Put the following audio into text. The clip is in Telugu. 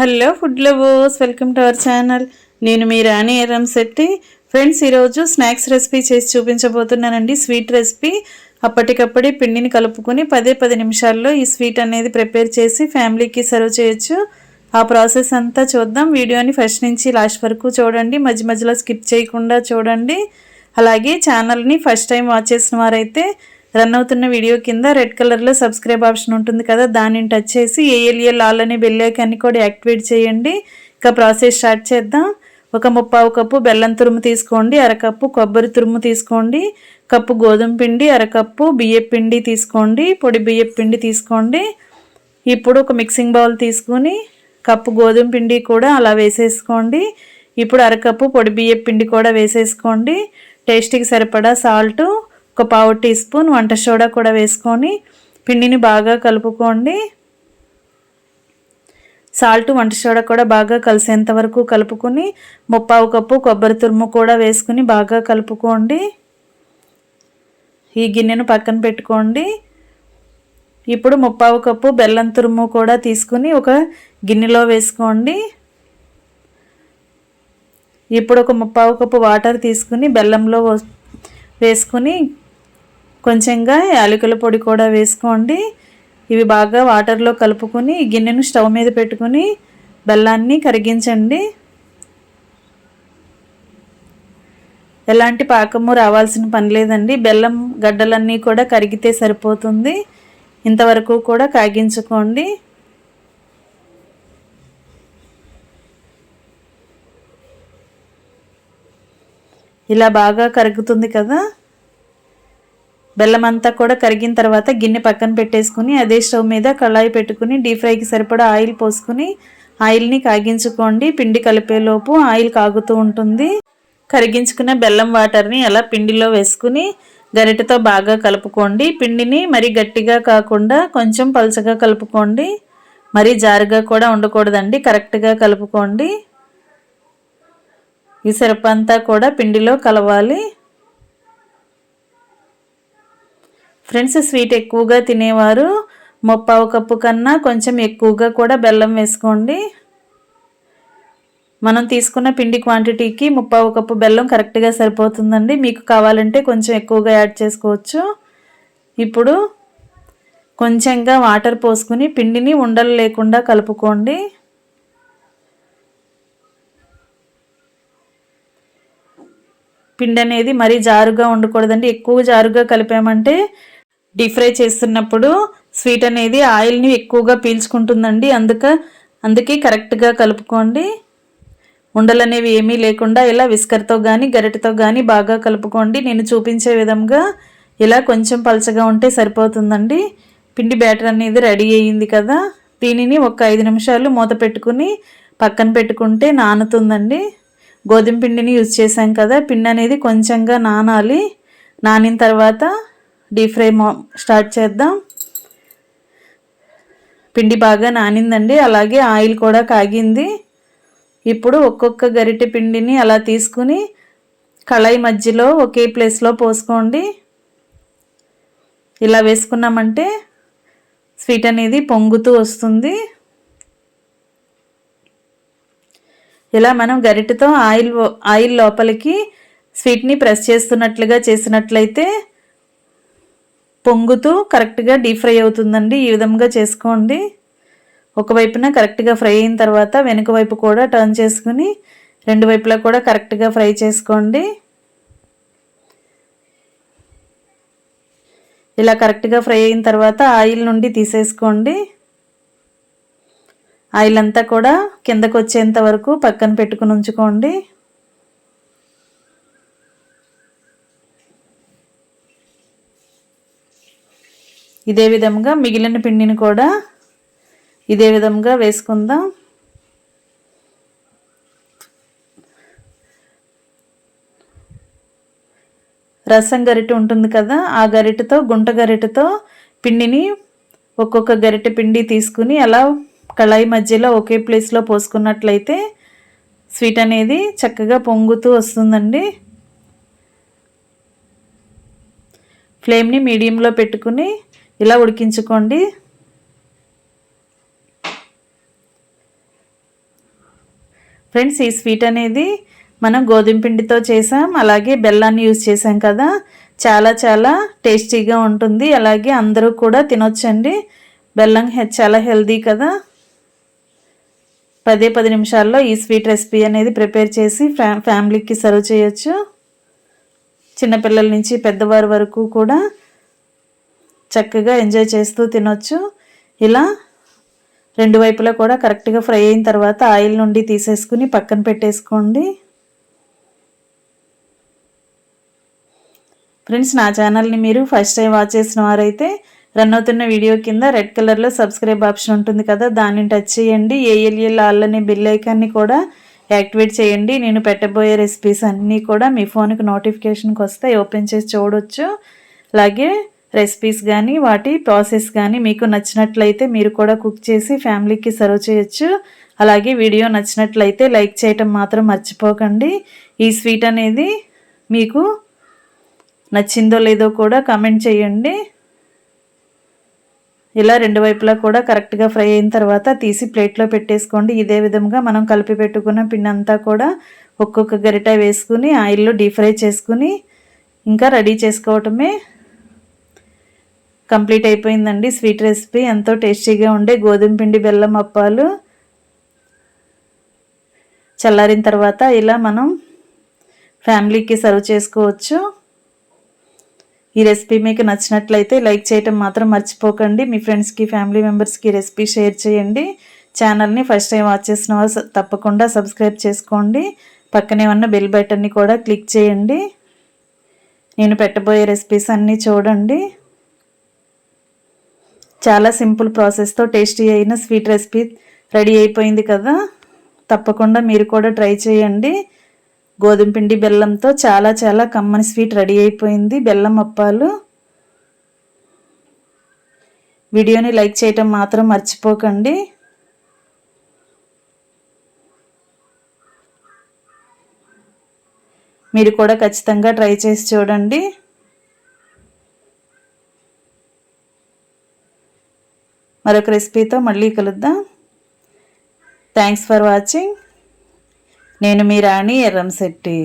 Hello food lovers, welcome to our channel. నేను మీ రాణి ఎర్రంశెట్టి. ఫ్రెండ్స్, ఈరోజు స్నాక్స్ రెసిపీ చేసి చూపించబోతున్నానండి. Sweet recipe. అప్పటికప్పుడే పిండిని కలుపుకొని 10 నిమిషాల్లో ఈ స్వీట్ అనేది ప్రిపేర్ చేసి ఫ్యామిలీకి సర్వ్ చేయొచ్చు. ఆ ప్రాసెస్ అంతా చూద్దాం. వీడియోని ఫస్ట్ నుంచి లాస్ట్ వరకు చూడండి, మధ్య మధ్యలో స్కిప్ చేయకుండా చూడండి. అలాగే ఛానల్ని ఫస్ట్ టైం వాచ్ చేసిన వారైతే రన్ అవుతున్న వీడియో కింద రెడ్ కలర్లో సబ్స్క్రైబ్ ఆప్షన్ ఉంటుంది కదా, దానిని టచ్ చేసి ఏఎల్ఎల్ ఆల్ అనే బెల్ ఐకాన్ని కూడా యాక్టివేట్ చేయండి. ఇక ప్రాసెస్ స్టార్ట్ చేద్దాం. ఒక 1/4 కప్పు బెల్లం తురుము తీసుకోండి, అరకప్పు కొబ్బరి తురుము తీసుకోండి, కప్పు గోధుమ పిండి, అరకప్పు బియ్యం పిండి తీసుకోండి, పొడి బియ్యం పిండి తీసుకోండి. ఇప్పుడు ఒక మిక్సింగ్ బౌల్ తీసుకుని కప్పు గోధుమ పిండి కూడా అలా వేసేసుకోండి. ఇప్పుడు అరకప్పు పొడి బియ్యం పిండి కూడా వేసేసుకోండి. టేస్ట్కి సరిపడా సాల్టు, ఒక 1/2 టీ స్పూన్ వంట సోడా కూడా వేసుకొని పిండిని బాగా కలుపుకోండి. సాల్ట్ వంట సోడా కూడా బాగా కలిసేంత వరకు కలుపుకొని 1/4 కప్పు కొబ్బరి తురుము కూడా వేసుకుని బాగా కలుపుకోండి. ఈ గిన్నెను పక్కన పెట్టుకోండి. ఇప్పుడు 1/4 కప్పు బెల్లం తురుము కూడా తీసుకుని ఒక గిన్నెలో వేసుకోండి. ఇప్పుడు ఒక 1/4 కప్పు వాటర్ తీసుకుని బెల్లంలో వేసుకుని కొంచెంగా యాలకుల పొడి కూడా వేసుకోండి. ఇవి బాగా వాటర్లో కలుపుకొని గిన్నెను స్టవ్ మీద పెట్టుకుని బెల్లాన్ని కరిగించండి. ఎలాంటి పాకము రావాల్సిన పని లేదండి. బెల్లం గడ్డలన్నీ కూడా కరిగితే సరిపోతుంది. ఇంతవరకు కూడా కాగించుకోండి. ఇలా బాగా కరుగుతుంది కదా. బెల్లం అంతా కూడా కరిగిన తర్వాత గిన్నె పక్కన పెట్టేసుకుని అదే స్టవ్ మీద కళాయి పెట్టుకుని డీప్ ఫ్రైకి సరిపడా ఆయిల్ పోసుకుని ఆయిల్ని కాగించుకోండి. పిండి కలిపేలోపు ఆయిల్ కాగుతూ ఉంటుంది. కరిగించుకున్న బెల్లం వాటర్ని అలా పిండిలో వేసుకుని గరిటెతో బాగా కలుపుకోండి. పిండిని మరీ గట్టిగా కాకుండా కొంచెం పలుచగా కలుపుకోండి. మరీ జారుగా కూడా ఉండకూడదండి, కరెక్ట్గా కలుపుకోండి. ఈ సిరప్ అంతా కూడా పిండిలో కలవాలి. ఫ్రెండ్స్, స్వీట్ ఎక్కువగా తినేవారు 1/4 కప్పు కన్నా కొంచెం ఎక్కువగా కూడా బెల్లం వేసుకోండి. మనం తీసుకున్న పిండి క్వాంటిటీకి 1/4 కప్పు బెల్లం కరెక్ట్గా సరిపోతుందండి. మీకు కావాలంటే కొంచెం ఎక్కువగా యాడ్ చేసుకోవచ్చు. ఇప్పుడు కొంచెంగా వాటర్ పోసుకుని పిండిని ఉండలు లేకుండా కలుపుకోండి. పిండి అనేది మరీ జారుగా ఉండకూడదండి. ఎక్కువ జారుగా కలిపామంటే డీప్ ఫ్రై చేస్తున్నప్పుడు స్వీట్ అనేది ఆయిల్ని ఎక్కువగా పీల్చుకుంటుందండి. అందుకే కరెక్ట్గా కలుపుకోండి. ఉండలు అనేవి ఏమీ లేకుండా ఇలా విస్కర్తో కానీ గరిటెతో కానీ బాగా కలుపుకోండి. నేను చూపించే విధంగా ఇలా కొంచెం పలచగా ఉంటే సరిపోతుందండి. పిండి బ్యాటర్ అనేది రెడీ అయ్యింది కదా. దీనిని ఒక 5 నిమిషాలు మూత పెట్టుకుని పక్కన పెట్టుకుంటే నానుతుందండి. గోధుమ పిండిని యూజ్ చేసాం కదా, పిండి అనేది కొంచెంగా నానాలి. నానిన తర్వాత డీప్ ఫ్రై స్టార్ట్ చేద్దాం. పిండి బాగా నానిందండి, అలాగే ఆయిల్ కూడా కాగింది. ఇప్పుడు ఒక్కొక్క గరిటె పిండిని అలా తీసుకుని కళాయి మధ్యలో ఒకే ప్లేస్లో పోసుకోండి. ఇలా వేసుకున్నామంటే స్వీట్ అనేది పొంగుతూ వస్తుంది. ఇలా మనం గరిటెతో ఆయిల్ లోపలికి స్వీట్ని ప్రెస్ చేస్తున్నట్లుగా చేసినట్లయితే పొంగుతూ కరెక్ట్గా డీప్ ఫ్రై అవుతుందండి. ఈ విధంగా చేసుకోండి. ఒకవైపున కరెక్ట్గా ఫ్రై అయిన తర్వాత వెనుక వైపు కూడా టర్న్ చేసుకుని 2 వైపులా కూడా కరెక్ట్గా ఫ్రై చేసుకోండి. ఇలా కరెక్ట్గా ఫ్రై అయిన తర్వాత ఆయిల్ నుండి తీసేసుకోండి. ఆయిల్ అంతా కూడా కిందకు వచ్చేంత వరకు పక్కన పెట్టుకుని ఉంచుకోండి. ఇదే విధంగా మిగిలిన పిండిని కూడా ఇదే విధంగా వేసుకుందాం. రసం గరిటె ఉంటుంది కదా, ఆ గరిటెతో గుంట గరిటెతో పిండిని ఒక్కొక్క గరిటె పిండి తీసుకుని అలా కళాయి మధ్యలో ఒకే ప్లేస్లో పోసుకున్నట్లయితే స్వీట్ అనేది చక్కగా పొంగుతూ వస్తుందండి. ఫ్లేమ్ని మీడియంలో పెట్టుకుని ఇలా ఉడికించుకోండి. ఫ్రెండ్స్, ఈ స్వీట్ అనేది మనం గోధుమ పిండితో చేసాం, అలాగే బెల్లాన్ని యూజ్ చేసాం కదా, చాలా చాలా టేస్టీగా ఉంటుంది. అలాగే అందరూ కూడా తినొచ్చండి. బెల్లం చాలా హెల్దీ కదా. 10 నిమిషాల్లో ఈ స్వీట్ రెసిపీ అనేది ప్రిపేర్ చేసి ఫ్యామిలీకి సర్వ్ చేయొచ్చు. చిన్నపిల్లల నుంచి పెద్దవారి వరకు కూడా చక్కగా ఎంజాయ్ చేస్తూ తినొచ్చు. ఇలా రెండు వైపులా కూడా కరెక్ట్గా ఫ్రై అయిన తర్వాత ఆయిల్ నుండి తీసేసుకుని పక్కన పెట్టేసుకోండి. ఫ్రెండ్స్, నా ఛానల్ని మీరు ఫస్ట్ టైం వాచ్ చేసిన వారైతే రన్ అవుతున్న వీడియో కింద రెడ్ కలర్లో సబ్స్క్రైబ్ ఆప్షన్ ఉంటుంది కదా, దాన్ని టచ్ చేయండి. ఏఎల్ఎల్ ఆల్ అనే బెల్ ఐకాన్ని కూడా యాక్టివేట్ చేయండి. నేను పెట్టబోయే రెసిపీస్ అన్నీ కూడా మీ ఫోన్కి నోటిఫికేషన్కి వస్తాయి, ఓపెన్ చేసి చూడవచ్చు. అలాగే రెసిపీస్ కానీ వాటి ప్రాసెస్ కానీ మీకు నచ్చినట్లయితే మీరు కూడా కుక్ చేసి ఫ్యామిలీకి సర్వ్ చేయొచ్చు. అలాగే వీడియో నచ్చినట్లయితే లైక్ చేయటం మాత్రం మర్చిపోకండి. ఈ స్వీట్ అనేది మీకు నచ్చిందో లేదో కూడా కామెంట్ చేయండి. ఇలా రెండు వైపులా కూడా కరెక్ట్గా ఫ్రై అయిన తర్వాత తీసి ప్లేట్లో పెట్టేసుకోండి. ఇదే విధంగా మనం కలిపి పెట్టుకున్న పిండి అంతా కూడా ఒక్కొక్క గరిట వేసుకుని ఆయిల్లో డీప్ ఫ్రై చేసుకుని ఇంకా రెడీ చేసుకోవటమే. కంప్లీట్ అయిపోయిందండి స్వీట్ రెసిపీ. ఎంతో టేస్టీగా ఉండే గోధుమ పిండి బెల్లం అప్పాలు. చల్లారిన తర్వాత ఇలా మనం ఫ్యామిలీకి సర్వ్ చేసుకోవచ్చు. ఈ రెసిపీ మీకు నచ్చినట్లయితే లైక్ చేయటం మాత్రం మర్చిపోకండి. మీ ఫ్రెండ్స్కి ఫ్యామిలీ మెంబర్స్కి రెసిపీ షేర్ చేయండి. ఛానల్ని ఫస్ట్ టైం వాచ్ చేసిన వాళ్ళు తప్పకుండా సబ్స్క్రైబ్ చేసుకోండి. పక్కనే ఉన్న బెల్ బటన్ని కూడా క్లిక్ చేయండి. నేను పెట్టబోయే రెసిపీస్ అన్నీ చూడండి. చాలా సింపుల్ ప్రాసెస్తో టేస్టీ అయిన స్వీట్ రెసిపీ రెడీ అయిపోయింది కదా. తప్పకుండా మీరు కూడా ట్రై చేయండి. గోధుమ పిండి బెల్లంతో చాలా చాలా కమ్మని స్వీట్ రెడీ అయిపోయింది, బెల్లం అప్పాలు. వీడియోని లైక్ చేయటం మాత్రం మర్చిపోకండి. మీరు కూడా ఖచ్చితంగా ట్రై చేసి చూడండి. మరొక రెసిపీతో మళ్ళీ కలుద్దాం. Thanks for watching. నేను మీ రాణి ఎర్రంశెట్టి.